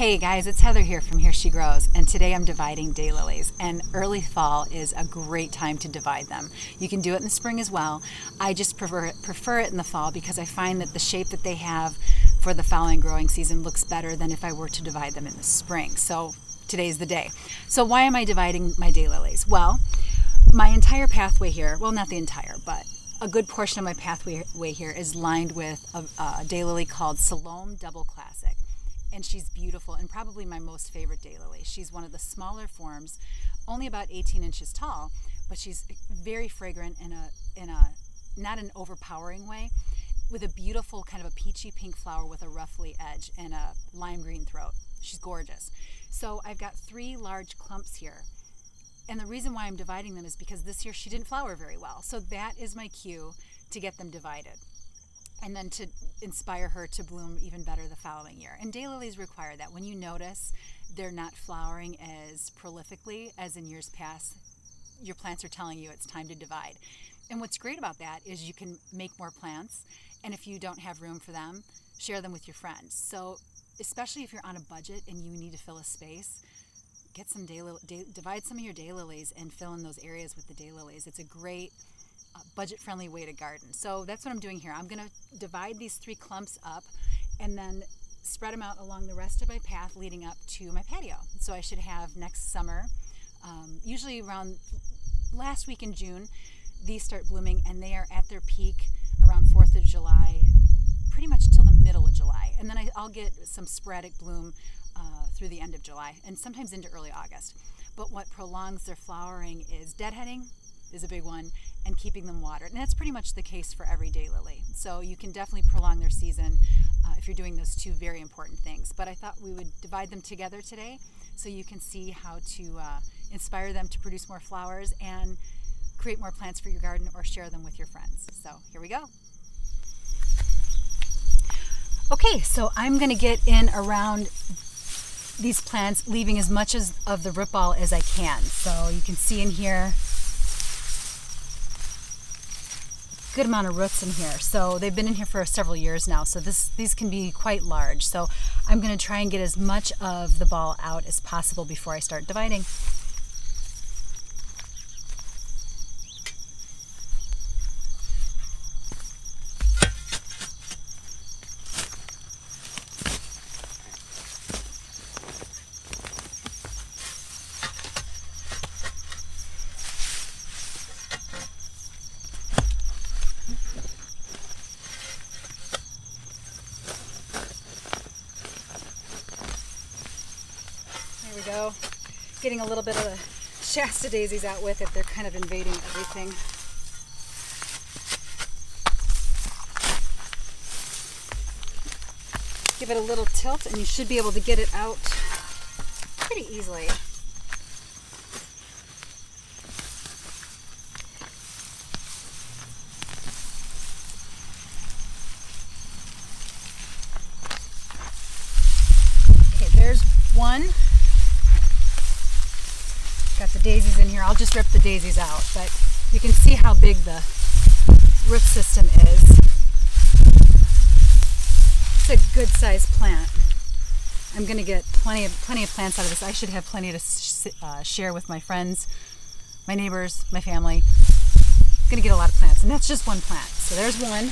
Hey guys, it's Heather here from Here She Grows, and today I'm dividing daylilies, and early fall is a great time to divide them. You can do it in the spring as well. I just prefer it in the fall because I find that the shape that they have for the following growing season looks better than if I were to divide them in the spring. So today's the day. So why am I dividing my daylilies? Well, my entire pathway here, well, not the entire, but a good portion of my pathway here is lined with a daylily called Salome Double Classic. And she's beautiful and probably my most favorite daylily. She's one of the smaller forms, only about 18 inches tall, but she's very fragrant in a not an overpowering way, with a beautiful kind of a peachy pink flower with a ruffly edge and a lime green throat. She's gorgeous. So I've got 3 large clumps here. And the reason why I'm dividing them is because this year she didn't flower very well. So that is my cue to get them divided, and then to inspire her to bloom even better the following year. And daylilies require that. When you notice they're not flowering as prolifically as in years past, your plants are telling you it's time to divide. And what's great about that is you can make more plants, and if you don't have room for them, share them with your friends. So especially if you're on a budget and you need to fill a space, get some divide some of your daylilies and fill in those areas with the daylilies. It's a great budget-friendly way to garden. So that's what I'm doing here. I'm going to divide these 3 clumps up and then spread them out along the rest of my path leading up to my patio. So I should have next summer, usually around last week in June, these start blooming, and they are at their peak around 4th of July, pretty much till the middle of July. And then I'll get some sporadic bloom through the end of July and sometimes into early August. But what prolongs their flowering is deadheading is a big one, and keeping them watered. And that's pretty much the case for every daylily. So you can definitely prolong their season if you're doing those 2 very important things. But I thought we would divide them together today so you can see how to inspire them to produce more flowers and create more plants for your garden or share them with your friends. So here we go. Okay, so I'm going to get in around these plants, leaving as much of the root ball as I can. So you can see in here, good amount of roots in here. So they've been in here for several years now, so these can be quite large. So I'm going to try and get as much of the ball out as possible before I start dividing. There we go. Getting a little bit of the Shasta daisies out with it. They're kind of invading everything. Give it a little tilt and you should be able to get it out pretty easily. Okay, there's one. Got the daisies in here. I'll just rip the daisies out, but you can see how big the root system is. It's a good sized plant. I'm going to get plenty of plants out of this. I should have plenty to share with my friends, my neighbors, my family. I'm going to get a lot of plants, and that's just one plant. So there's one.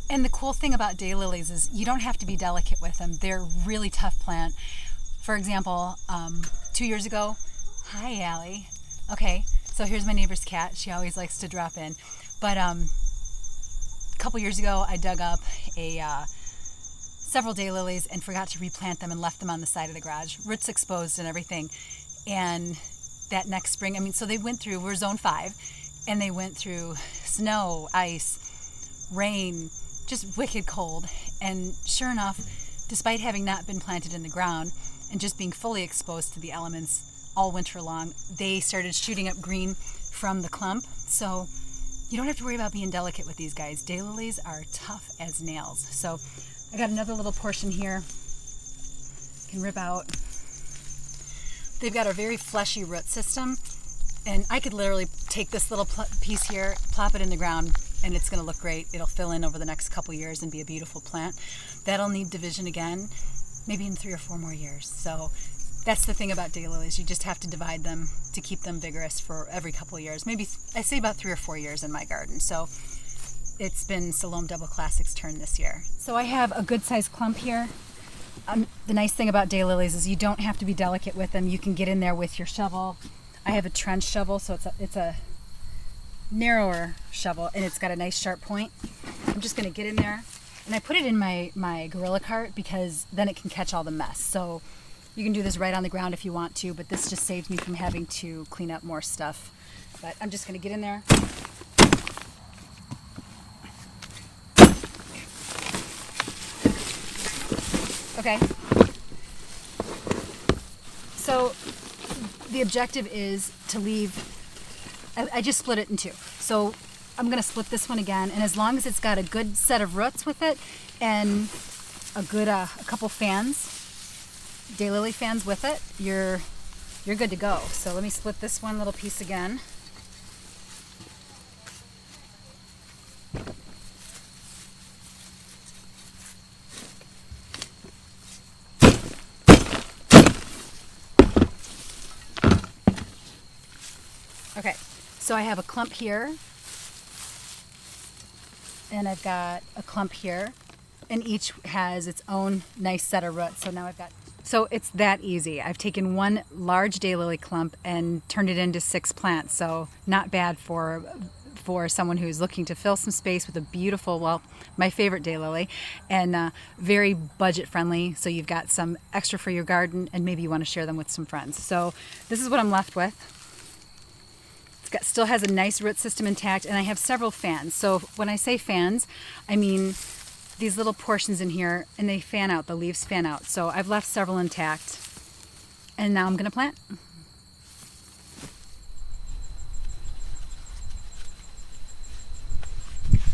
And the cool thing about daylilies is you don't have to be delicate with them. They're a really tough plant. For example, 2 years ago, hi Allie. Okay, so here's my neighbor's cat. She always likes to drop in. But a couple years ago, I dug up several daylilies and forgot to replant them and left them on the side of the garage, roots exposed and everything. And that next spring, so they went through, we're zone 5, and they went through snow, ice, rain, just wicked cold. And sure enough, despite having not been planted in the ground and just being fully exposed to the elements all winter long, they started shooting up green from the clump. So you don't have to worry about being delicate with these guys. Daylilies are tough as nails. So I got another little portion here. Can rip out. They've got a very fleshy root system, and I could literally take this little piece here, plop it in the ground, and it's going to look great. It'll fill in over the next couple years and be a beautiful plant. That'll need division again, maybe in 3 or 4 more years. So that's the thing about daylilies. You just have to divide them to keep them vigorous for every couple of years. Maybe, I say about 3 or 4 years in my garden. So it's been Salome Double Classic's turn this year. So I have a good sized clump here. The nice thing about daylilies is you don't have to be delicate with them. You can get in there with your shovel. I have a trench shovel, so it's a narrower shovel, and it's got a nice sharp point. I'm just going to get in there, and I put it in my Gorilla Cart because then it can catch all the mess. So you can do this right on the ground if you want to, but this just saves me from having to clean up more stuff. But I'm just going to get in there. Okay. So the objective is to leave, I just split it in 2. So I'm going to split this one again, and as long as it's got a good set of roots with it and a couple fans, daylily fans with it, you're good to go. So let me split this one little piece again. Okay, so I have a clump here, and I've got a clump here, and each has its own nice set of roots. So it's that easy. I've taken one large daylily clump and turned it into 6 plants, so not bad for someone who's looking to fill some space with a beautiful, well, my favorite daylily, and very budget friendly, so you've got some extra for your garden, and maybe you want to share them with some friends. So this is what I'm left with. Still has a nice root system intact, and I have several fans. So when I say fans, I mean these little portions in here, and they fan out, the leaves fan out. So I've left several intact, and now I'm going to plant.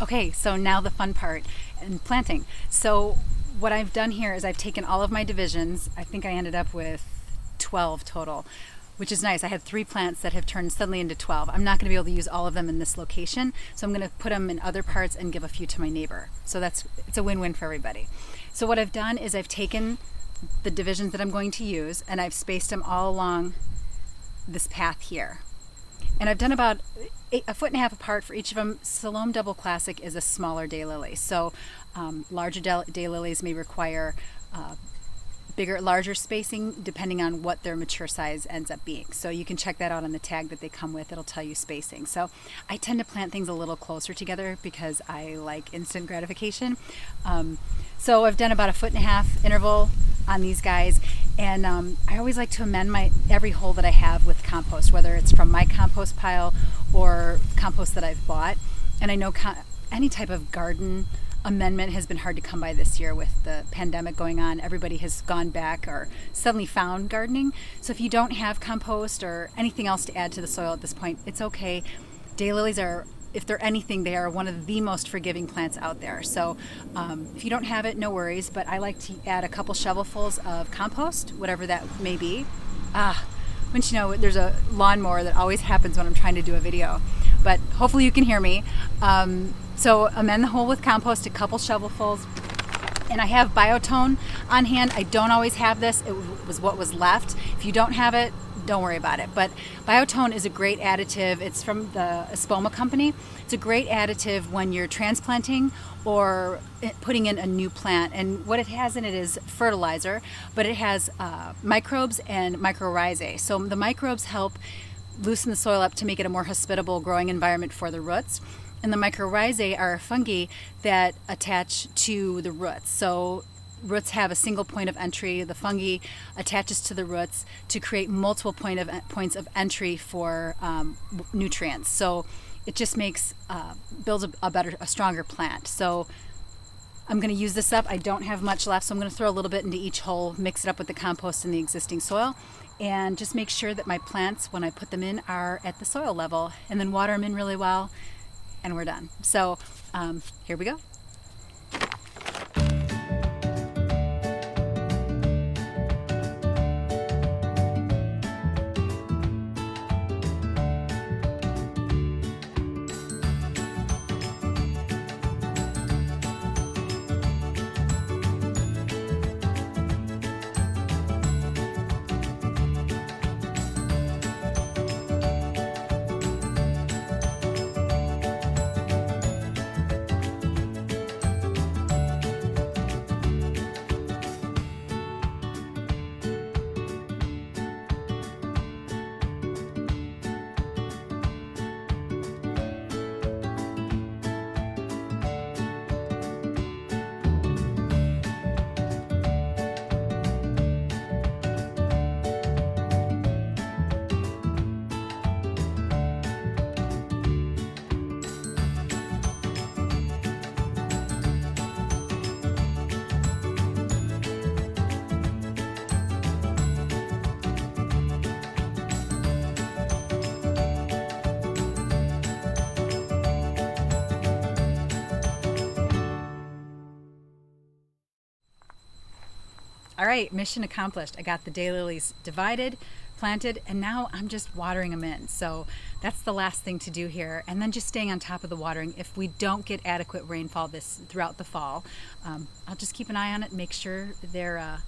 Okay, so now the fun part in planting. So what I've done here is I've taken all of my divisions. I think I ended up with 12 total, which is nice. I had 3 plants that have turned suddenly into 12. I'm not going to be able to use all of them in this location, so I'm going to put them in other parts and give a few to my neighbor. So it's a win-win for everybody. So what I've done is I've taken the divisions that I'm going to use, and I've spaced them all along this path here. And I've done about 1.5 feet apart for each of them. Salome Double Classic is a smaller daylily, so larger daylilies may require larger spacing depending on what their mature size ends up being. So you can check that out on the tag that they come with. It'll tell you spacing. So I tend to plant things a little closer together because I like instant gratification. So I've done about 1.5 foot interval on these guys, and I always like to amend every hole that I have with compost, whether it's from my compost pile or compost that I've bought. And I know any type of garden amendment has been hard to come by this year with the pandemic going on. Everybody has gone back or suddenly found gardening. So if you don't have compost or anything else to add to the soil at this point, it's okay. Daylilies are, if they're anything, they are one of the most forgiving plants out there. So if you don't have it, no worries, but I like to add a couple shovelfuls of compost, whatever that may be. Wouldn't you know, there's a lawnmower that always happens when I'm trying to do a video, but hopefully you can hear me. So amend the hole with compost, a couple shovelfuls, and I have Biotone on hand. I don't always have this. It was what was left. If you don't have it, don't worry about it. But Biotone is a great additive. It's from the Espoma company. It's a great additive when you're transplanting or putting in a new plant. And what it has in it is fertilizer, but it has microbes and mycorrhizae. So the microbes help loosen the soil up to make it a more hospitable growing environment for the roots. And the mycorrhizae are fungi that attach to the roots. So roots have a single point of entry. The fungi attaches to the roots to create multiple points of entry for nutrients. So it just makes builds a stronger plant. So I'm going to use this up. I don't have much left, so I'm going to throw a little bit into each hole, mix it up with the compost and the existing soil, and just make sure that my plants, when I put them in, are at the soil level, and then water them in really well, and we're done. So here we go. All right, mission accomplished. I got the daylilies divided, planted, and now I'm just watering them in. So that's the last thing to do here. And then just staying on top of the watering. If we don't get adequate rainfall throughout the fall, I'll just keep an eye on it and make sure they're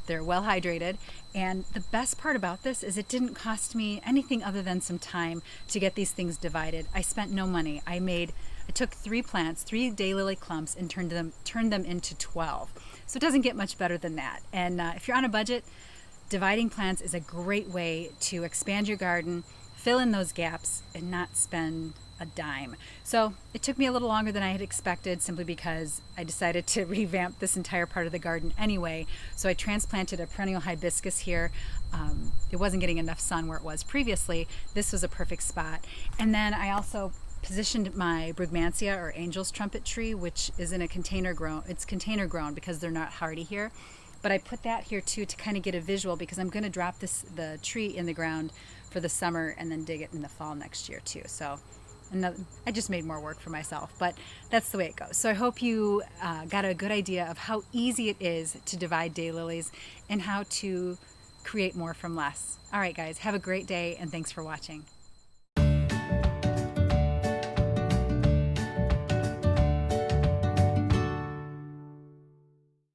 well hydrated. And the best part about this is it didn't cost me anything other than some time to get these things divided. I spent no money. I took 3 plants, 3 daylily clumps, and turned them into 12. So it doesn't get much better than that. And if you're on a budget, dividing plants is a great way to expand your garden, fill in those gaps, and not spend a dime. So it took me a little longer than I had expected, simply because I decided to revamp this entire part of the garden anyway. So I transplanted a perennial hibiscus here. It wasn't getting enough sun where it was previously. This was a perfect spot. And then I also positioned my brugmansia, or angel's trumpet tree, which is in a container grown. It's container grown because they're not hardy here. But I put that here too to kind of get a visual, because I'm going to drop the tree in the ground for the summer and then dig it in the fall next year too. So I just made more work for myself, but that's the way it goes. So I hope you got a good idea of how easy it is to divide daylilies and how to create more from less. All right, guys, have a great day, and thanks for watching.